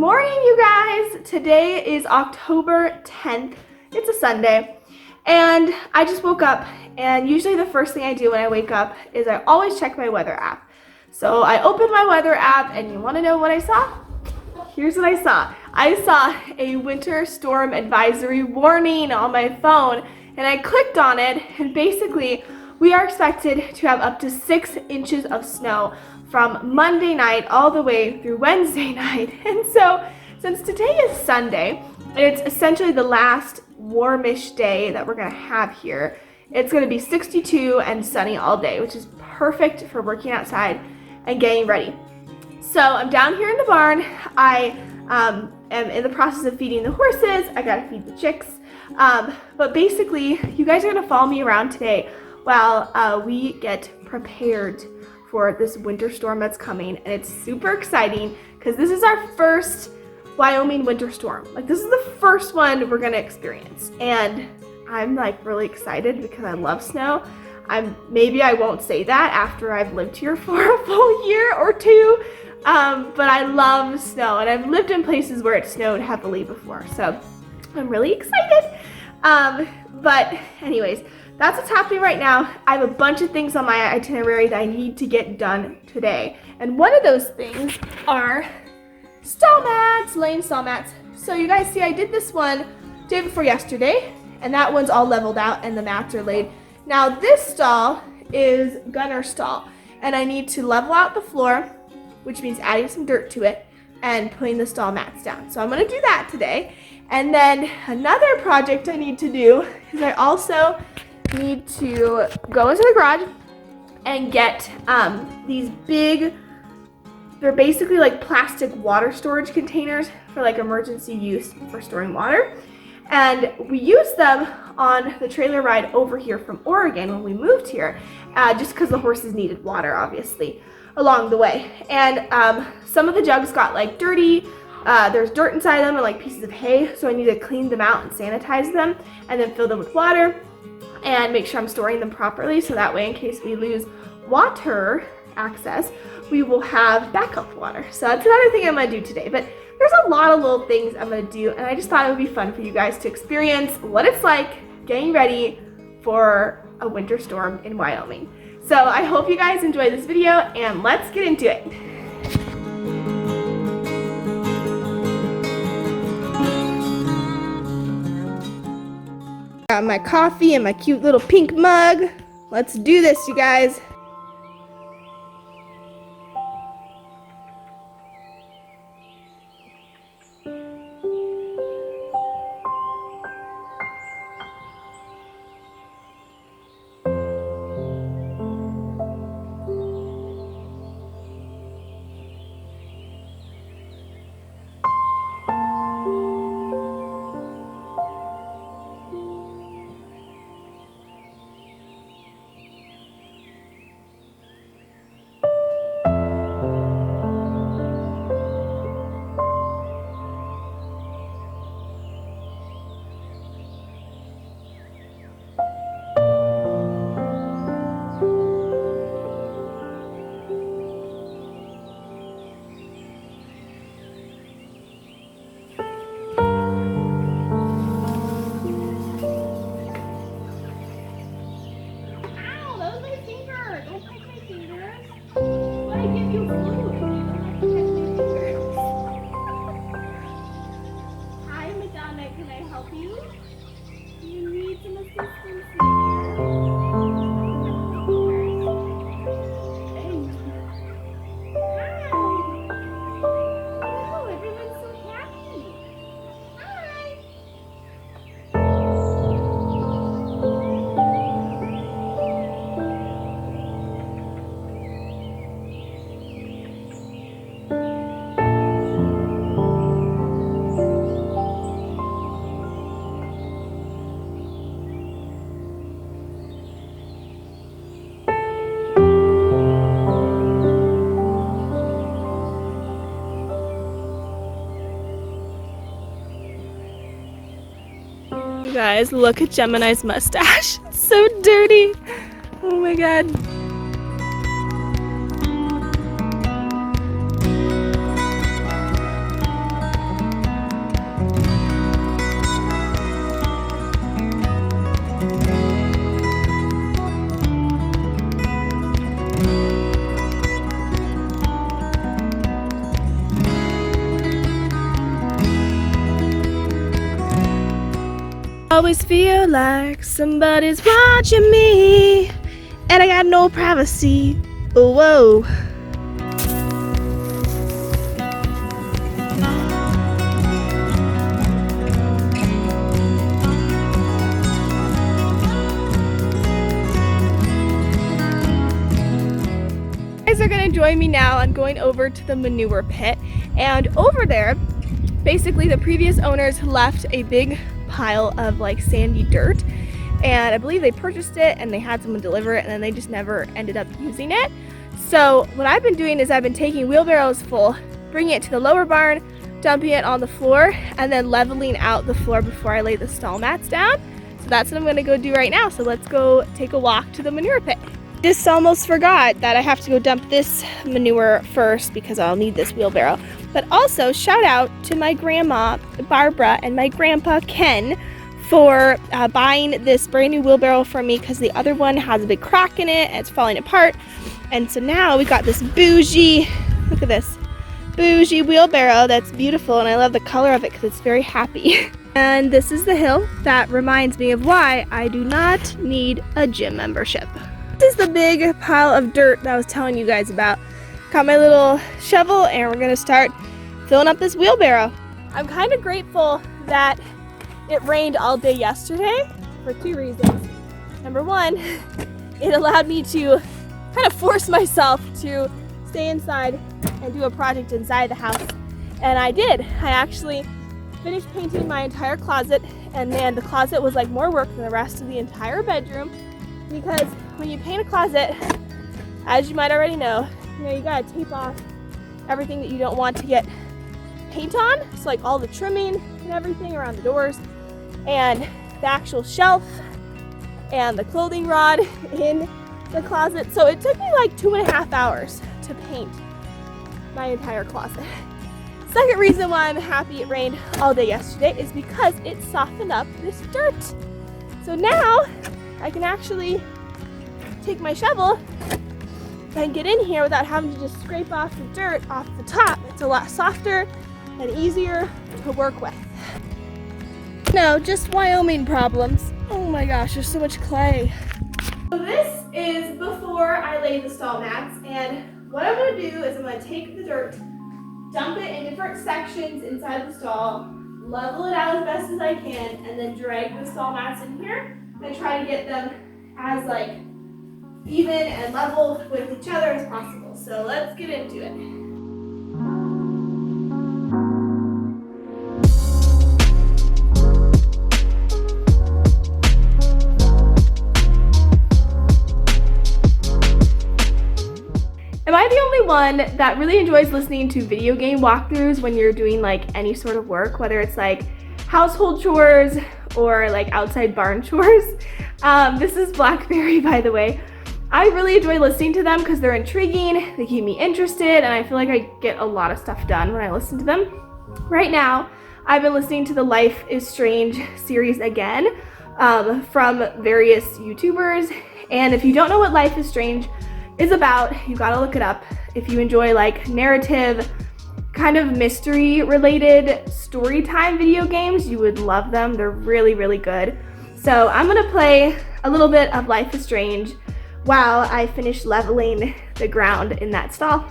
morning, you guys. Today is October 10th. It's a Sunday, and I just woke up, and usually the first thing I do when I wake up is I always check my weather app. So I opened my weather app, and you want to know what I saw? Here's what I saw. I saw a winter storm advisory warning on my phone, and I clicked on it, and basically we are expected to have up to 6 inches of snow from Monday night all the way through Wednesday night. And so since today is Sunday, and it's essentially the last warmish day that we're gonna have here, it's gonna be 62 and sunny all day, which is perfect for working outside and getting ready. So I'm down here in the barn. I am in the process of feeding the horses. I gotta feed the chicks. But basically, you guys are gonna follow me around today while we get prepared for this winter storm that's coming. And it's super exciting because this is our first Wyoming winter storm. Like, this is the first one we're gonna experience. And I'm like really excited because I love snow. Maybe I won't say that after I've lived here for a full year or two. But I love snow, and I've lived in places where it snowed heavily before, so I'm really excited. But anyways, that's what's happening right now. I have a bunch of things on my itinerary that I need to get done today, and one of those things are stall mats, laying stall mats. So you guys see I did this one day before yesterday, and that one's all leveled out and the mats are laid. Now this stall is gunner stall, and I need to level out the floor, which means adding some dirt to it and putting the stall mats down. So I'm gonna do that today. And then another project I need to do is I also need to go into the garage and get these big, they're basically like plastic water storage containers for like emergency use for storing water. And we used them on the trailer ride over here from Oregon when we moved here, just because the horses needed water, obviously, along the way. And some of the jugs got like dirty. There's dirt inside them and like pieces of hay, so I need to clean them out and sanitize them and then fill them with water and make sure I'm storing them properly, so that way in case we lose water access, we will have backup water. So that's another thing I'm gonna do today. But there's a lot of little things I'm gonna do, and I just thought it would be fun for you guys to experience what it's like getting ready for a winter storm in Wyoming. So I hope you guys enjoy this video, and let's get into it. Got my coffee and my cute little pink mug. Let's do this, you guys. Guys, look at Gemini's mustache. It's so dirty. Oh my god. Always feel like somebody's watching me, and I got no privacy. Oh, whoa. You guys are gonna join me now on going over to the manure pit, and over there, basically the previous owners left a big pile of like sandy dirt, and I believe they purchased it and they had someone deliver it, and then they just never ended up using it. So what I've been doing is I've been taking wheelbarrows full, bringing it to the lower barn, dumping it on the floor, and then leveling out the floor before I lay the stall mats down. So that's what I'm gonna go do right now. So let's go take a walk to the manure pit. Just almost forgot that I have to go dump this manure first because I'll need this wheelbarrow. But also shout out to my grandma Barbara and my grandpa Ken for buying this brand new wheelbarrow for me, because the other one has a big crack in it and it's falling apart. And so now we got this bougie, look at this, bougie wheelbarrow that's beautiful, and I love the color of it because it's very happy. And this is the hill that reminds me of why I do not need a gym membership. This is the big pile of dirt that I was telling you guys about. Got my little shovel and we're gonna start filling up this wheelbarrow. I'm kind of grateful that it rained all day yesterday for two reasons. Number one, it allowed me to kind of force myself to stay inside and do a project inside the house. And I did. I actually finished painting my entire closet, and man, the closet was like more work than the rest of the entire bedroom, because when you paint a closet, as you might already know, you gotta tape off everything that you don't want to get paint on. So like all the trimming and everything around the doors, and the actual shelf, and the clothing rod in the closet. So it took me like 2.5 hours to paint my entire closet. Second reason why I'm happy it rained all day yesterday is because it softened up this dirt. So now I can actually take my shovel and get in here without having to just scrape off the dirt off the top. It's a lot softer and easier to work with. No, just Wyoming problems. Oh my gosh, there's so much clay. So this is before I lay the stall mats, and what I'm gonna do is I'm gonna take the dirt, dump it in different sections inside the stall, level it out as best as I can, and then drag the stall mats in here and try to get them as like even and level with each other as possible. So let's get into it. Am I the only one that really enjoys listening to video game walkthroughs when you're doing like any sort of work, whether it's like household chores or like outside barn chores? This is Blackberry, by the way. I really enjoy listening to them because they're intriguing, they keep me interested, and I feel like I get a lot of stuff done when I listen to them. Right now, I've been listening to the Life is Strange series again from various YouTubers, and if you don't know what Life is Strange is about, you gotta look it up. If you enjoy like narrative, kind of mystery related story time video games, you would love them. They're really, really good. So I'm gonna play a little bit of Life is Strange while I finish leveling the ground in that stall.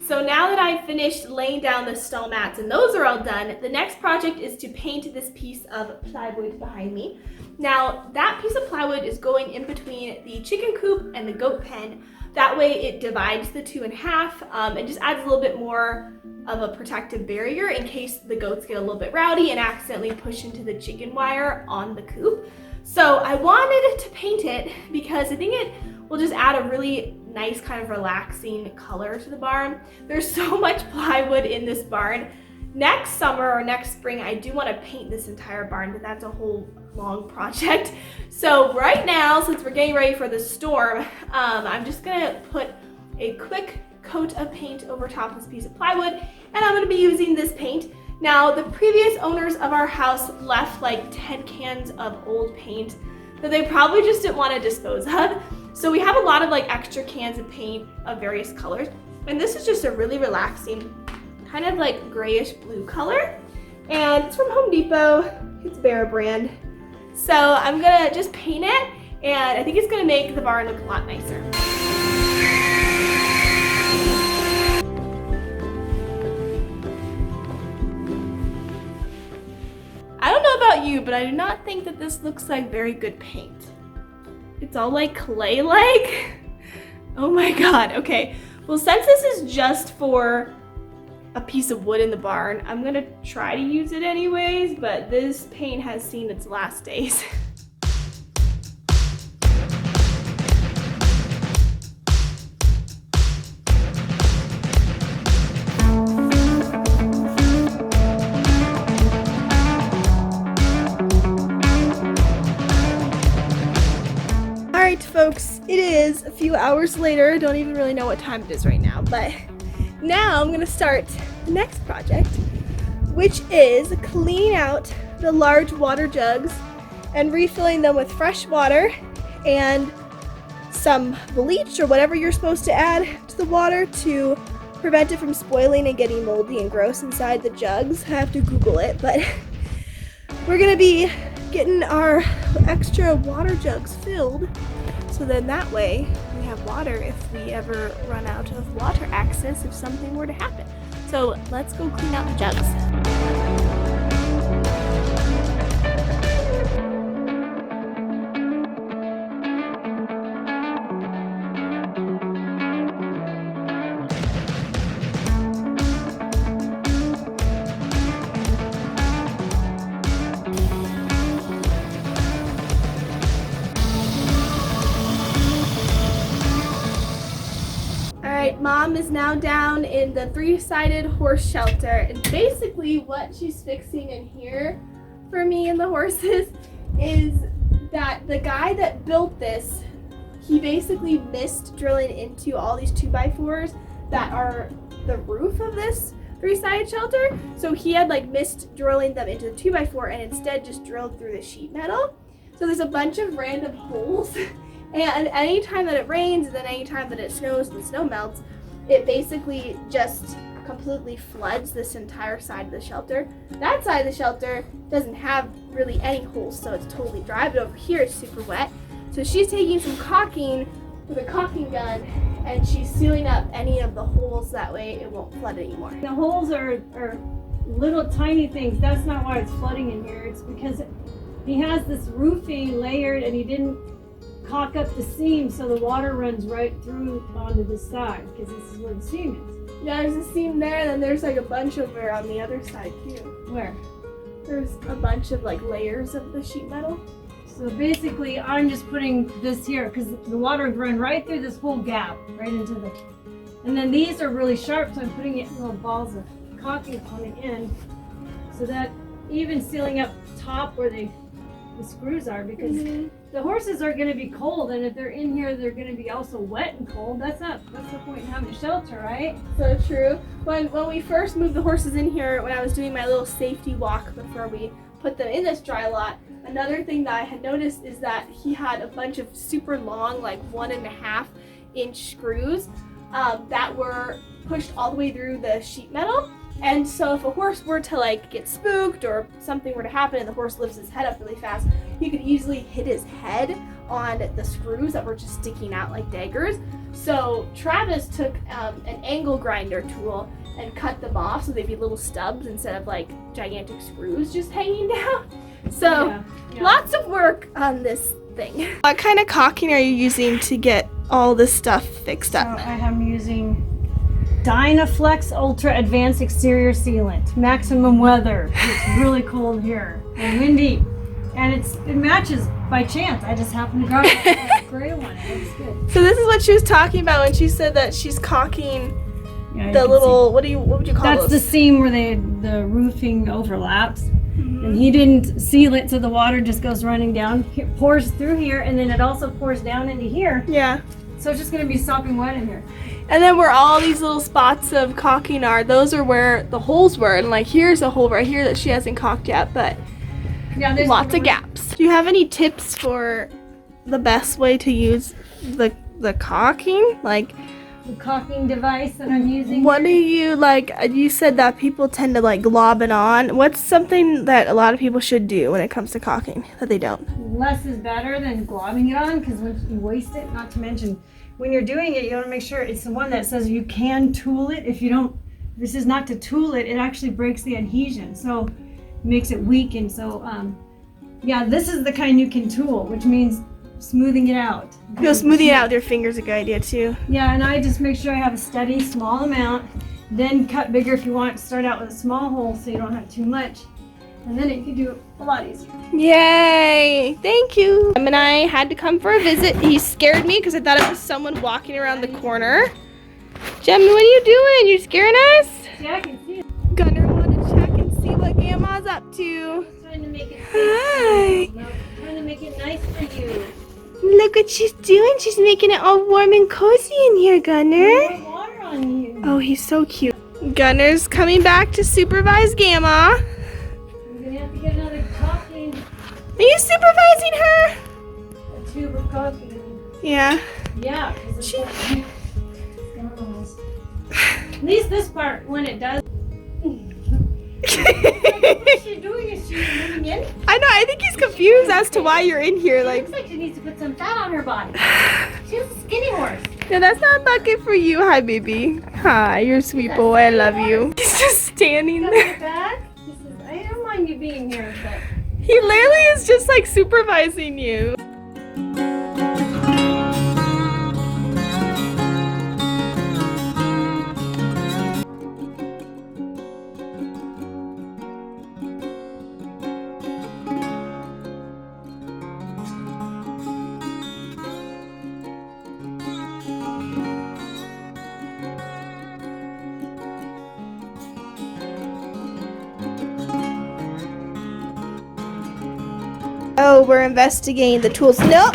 So now that I've finished laying down the stall mats and those are all done, the next project is to paint this piece of plywood behind me. Now that piece of plywood is going in between the chicken coop and the goat pen. That way it divides the two in half and just adds a little bit more of a protective barrier in case the goats get a little bit rowdy and accidentally push into the chicken wire on the coop. So I wanted to paint it because I think it will just add a really nice kind of relaxing color to the barn. There's so much plywood in this barn. Next summer or next spring, I do want to paint this entire barn, but that's a whole long project. So right now, since we're getting ready for the storm, I'm just gonna put a quick coat of paint over top of this piece of plywood, and I'm gonna be using this paint. Now, the previous owners of our house left like 10 cans of old paint that they probably just didn't want to dispose of. So we have a lot of like extra cans of paint of various colors, and this is just a really relaxing kind of like grayish blue color, and it's from Home Depot. It's Bear brand. So I'm gonna just paint it, and I think it's gonna make the barn look a lot nicer. I don't know about you, but I do not think that this looks like very good paint. It's all like clay-like. Oh my God, okay. Well, since this is just for a piece of wood in the barn, I'm gonna try to use it anyways, but this paint has seen its last days. Alright folks, it is a few hours later. I don't even really know what time it is right now, but now I'm gonna start the next project, which is cleaning out the large water jugs and refilling them with fresh water and some bleach or whatever you're supposed to add to the water to prevent it from spoiling and getting moldy and gross inside the jugs. I have to Google it, but we're gonna be getting our extra water jugs filled, so then that way we have water if we ever run out of water access if something were to happen. So let's go clean out the jugs. Mom is now down in the 3-sided horse shelter, and basically what she's fixing in here for me and the horses is that the guy that built this, he basically missed drilling into all these 2x4s that are the roof of this 3-sided shelter. So he had like missed drilling them into the 2x4 and instead just drilled through the sheet metal. So there's a bunch of random holes. And anytime that it rains and then anytime that it snows and the snow melts, it basically just completely floods this entire side of the shelter. That side of the shelter doesn't have really any holes, so it's totally dry, but over here it's super wet. So she's taking some caulking with a caulking gun and she's sealing up any of the holes, that way it won't flood anymore. The holes are little tiny things. That's not why it's flooding in here. It's because he has this roofing layered and he didn't caulk up the seam so the water runs right through onto the side, because this is where the seam is. Yeah, there's a seam there, and then there's like a bunch over on the other side too. Where? There's a bunch of like layers of the sheet metal. So basically I'm just putting this here because the water would run right through this whole gap right into the, and then these are really sharp, so I'm putting it in little balls of caulking on the end so that even sealing up top where the screws are, because the horses are going to be cold, and if they're in here they're going to be also wet and cold. That's the point in having a shelter, right? So true. When we first moved the horses in here, when I was doing my little safety walk before we put them in this dry lot, another thing that I had noticed is that he had a bunch of super long, like 1.5 inch screws that were pushed all the way through the sheet metal. And so if a horse were to like get spooked or something were to happen and the horse lifts his head up really fast, he could easily hit his head on the screws that were just sticking out like daggers. So Travis took an angle grinder tool and cut them off so they'd be little stubs instead of like gigantic screws just hanging down. So lots of work on this thing. What kind of caulking are you using to get all this stuff fixed up? So I am using Dynaflex Ultra Advanced Exterior Sealant. Maximum weather. It's really cold here and windy. And it matches by chance. I just happened to grab a gray one. It looks good. So this is what she was talking about when she said that she's caulking Yeah, the little, what would you call that's those? the seam where the roofing overlaps. Mhm. And he didn't seal it, so the water just goes running down, pours through here, and then it also pours down into here. Yeah. So it's just gonna be sopping wet in here. And then where all these little spots of caulking are, those are where the holes were. And like here's a hole right here that she hasn't caulked yet, but Yeah, there's lots of gaps. Do you have any tips for the best way to use the caulking? Like, the caulking device that I'm using. what do you like? You said that people tend to like glob it on. What's something that a lot of people should do when it comes to caulking that they don't? Less is better than globbing it on, because once you waste it, not to mention when you're doing it, you want to make sure it's the one that says you can tool it. If you don't, this is not to tool it, it actually breaks the adhesion, so it makes it weak. And so yeah, this is the kind you can tool, which means smoothing it out. Smoothing it out with your fingers is a good idea too. Yeah, and I just make sure I have a steady small amount, then cut bigger if you want. Start out with a small hole so you don't have too much, and then it can do a lot easier. Yay! Thank you. Em and I had to come for a visit. He scared me because I thought it was someone walking around the corner. Gemma, what are you doing? You're scaring us? Yeah, I can see it. Gunner wanted to check and see what Grandma's up to. Trying to make it Hi. trying to make it nice for you. Look what she's doing. She's making it all warm and cozy in here, Gunner. Pour water on you. Oh, he's so cute. Gunner's coming back to supervise Grandma. You're gonna have to get another caulking, Are you supervising her? a tube of caulking. Yeah. Yeah, because it's at least this part, when it does. What's she doing? Is she moving in? I know. I think he's confused as to why you're in here. Like, Looks like she needs to put some fat on her body. She's a skinny horse. no, that's not a bucket for you. Hi, baby. Hi, you're a sweet boy. I love you. He's just standing Got there. my back? She says, I don't mind you being here, but He literally is just like supervising you. Oh, we're investigating the tools. Nope.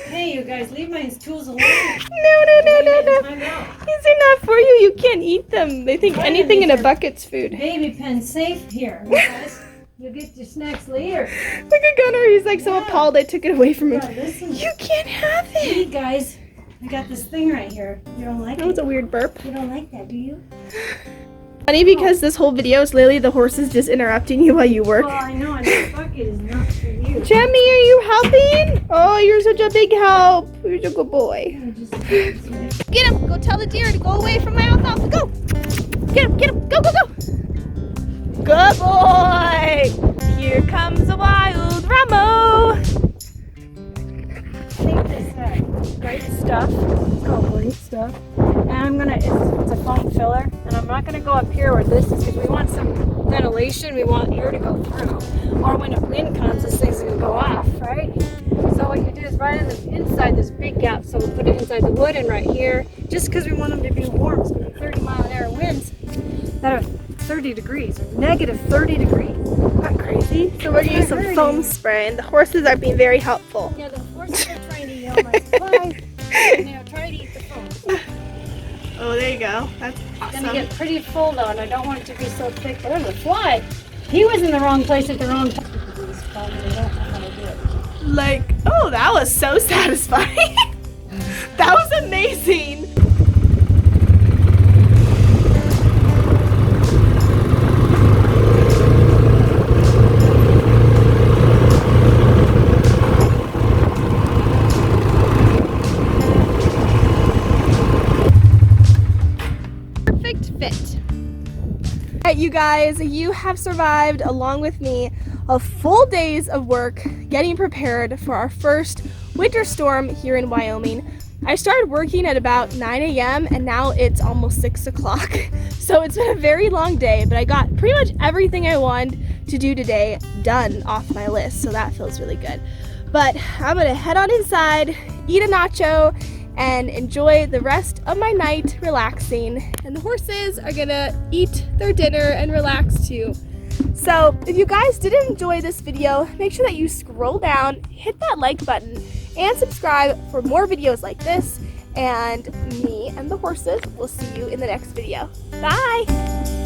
hey, you guys, leave my tools alone. No. Time out. These are not for you. You can't eat them. They think Why? anything in These a are bucket's food. Baby pen safe here, you guys. You'll get your snacks later. Look at Gunnar. He's like so Yeah. appalled I took it away from him. Yeah, listen. You can't have Hey, it. guys, I got this thing right here. You don't like That was it? a weird burp. You don't like that, do you? Funny because this whole video is literally the horses just interrupting you while you work. Well, I know, and this bucket is not for you. Jemmy, are you helping? Oh, you're such a big help. You're a good boy. I just- Get him. Go tell the deer to go away from my alfalfa. Go. Get him. Go. Good boy. Here comes a wild Ramo. I think this great stuff. It's called great stuff. And I'm gonna, it's a foam filler, and I'm not gonna go up here where this is because we want some ventilation. We want air to go through. Or when a wind comes, this thing's gonna go off, right? So what you do is right in the inside this big gap. So we put it inside the wood and right here, just because we want them to be warm. So we have 30-mile-an-hour winds that are 30 degrees, or negative 30 degrees. Not crazy. So we're gonna use some foam spray, and the horses are being very helpful. Yeah, the horses are trying to yell my supplies, and they're trying to eat the foam. Oh, there you go. That's It's awesome. gonna get pretty full though, and I don't want it to be so thick. But there's a fly. He was in the wrong place at the wrong time. These probably don't know how to do it. Like, oh, that was so satisfying. That was amazing. Perfect fit. All right, you guys, you have survived along with me a full days of work getting prepared for our first winter storm here in Wyoming. I started working at about 9 a.m. and now it's almost 6 o'clock. So it's been a very long day, but I got pretty much everything I wanted to do today done off my list, so that feels really good. But I'm gonna head on inside, eat a nacho, and enjoy the rest of my night relaxing. And the horses are gonna eat their dinner and relax too. So if you guys did enjoy this video, make sure that you scroll down, hit that like button, and subscribe for more videos like this. And me and the horses will see you in the next video. Bye!